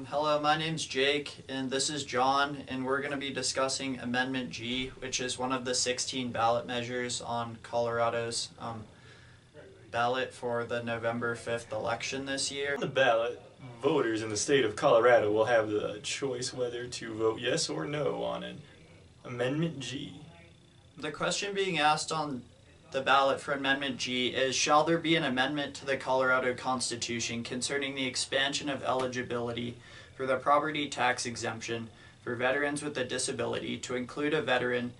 Hello, my name's Jake, and this is John, and we're going to be discussing Amendment G, which is one of the 16 ballot measures on Colorado's ballot for the November 5th election this year. On the ballot, voters in the state of Colorado will have the choice whether to vote yes or no on an Amendment G. The question being asked on the ballot for Amendment G is, shall there be an amendment to the Colorado Constitution concerning the expansion of eligibility for the property tax exemption for veterans with a disability to include a veteran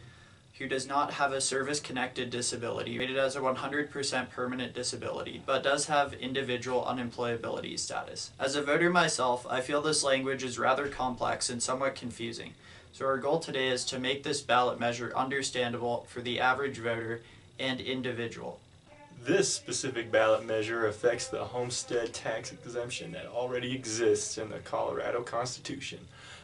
who does not have a service-connected disability rated as a 100% permanent disability, but does have individual unemployability status. As a voter myself, I feel this language is rather complex and somewhat confusing. So our goal today is to make this ballot measure understandable for the average voter and individual. This specific ballot measure affects the homestead tax exemption that already exists in the Colorado Constitution.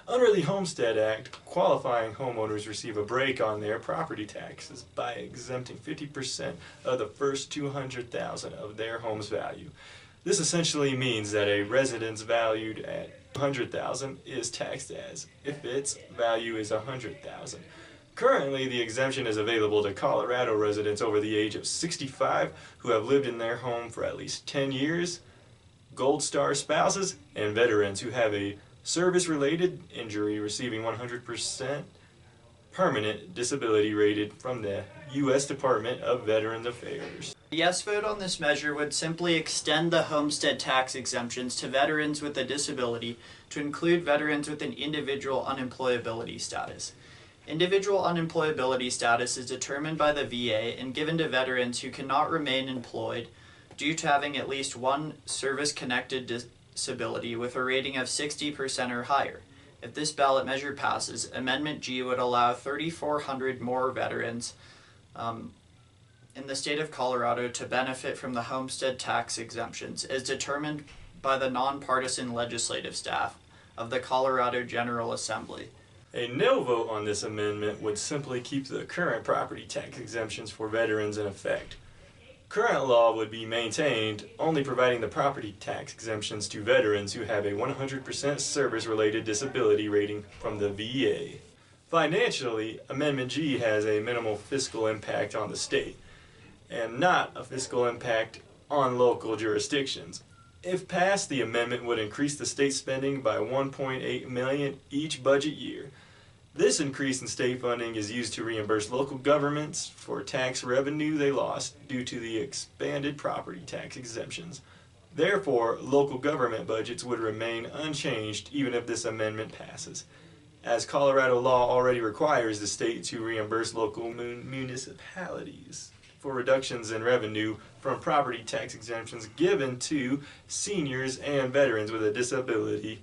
Under the Homestead Act, qualifying homeowners receive a break on their property taxes by exempting 50% of the first $200,000 of their home's value. This essentially means that a residence valued at $100,000 is taxed as if its value is $100,000. Currently, the exemption is available to Colorado residents over the age of 65 who have lived in their home for at least 10 years, Gold Star spouses, and veterans who have a service-related injury receiving 100% permanent disability rated from the U.S. Department of Veterans Affairs. A yes vote on this measure would simply extend the homestead tax exemptions to veterans with a disability to include veterans with an individual unemployability status. Individual unemployability status is determined by the VA and given to veterans who cannot remain employed due to having at least one service-connected disability with a rating of 60% or higher. If this ballot measure passes, Amendment G would allow 3,400 more veterans in the state of Colorado to benefit from the homestead tax exemptions as determined by the nonpartisan legislative staff of the Colorado General Assembly. A no vote on this amendment would simply keep the current property tax exemptions for veterans in effect. Current law would be maintained, only providing the property tax exemptions to veterans who have a 100% service-related disability rating from the VA. Financially, Amendment G has a minimal fiscal impact on the state, and not a fiscal impact on local jurisdictions. If passed, the amendment would increase the state spending by $1.8 million each budget year. This increase in state funding is used to reimburse local governments for tax revenue they lost due to the expanded property tax exemptions. Therefore, local government budgets would remain unchanged even if this amendment passes, as Colorado law already requires the state to reimburse local municipalities for reductions in revenue from property tax exemptions given to seniors and veterans with a disability.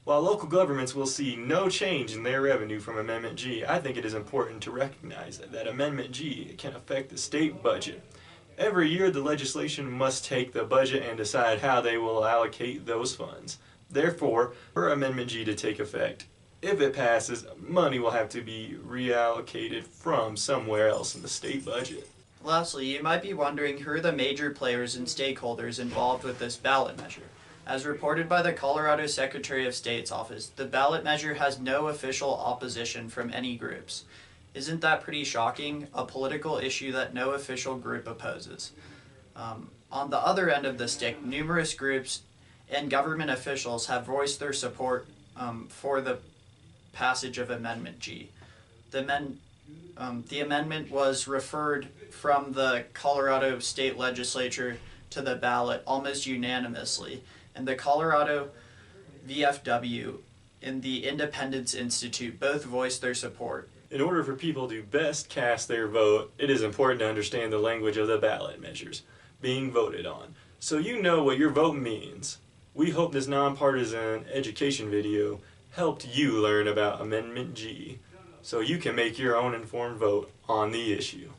While local governments will see no change in their revenue from Amendment G, I think it is important to recognize that Amendment G can affect the state budget. Every year the legislation must take the budget and decide how they will allocate those funds. Therefore, for Amendment G to take effect, if it passes, money will have to be reallocated from somewhere else in the state budget. Lastly, you might be wondering who are the major players and stakeholders involved with this ballot measure. As reported by the Colorado Secretary of State's office, the ballot measure has no official opposition from any groups. Isn't that pretty shocking? A political issue that no official group opposes. On the other end of the stick, numerous groups and government officials have voiced their support for the passage of Amendment G. The amendment was referred from the Colorado State Legislature to the ballot almost unanimously, and the Colorado VFW and the Independence Institute both voiced their support. In order for people to best cast their vote, it is important to understand the language of the ballot measures being voted on, so you know what your vote means. We hope this nonpartisan education video helped you learn about Amendment G, so you can make your own informed vote on the issue.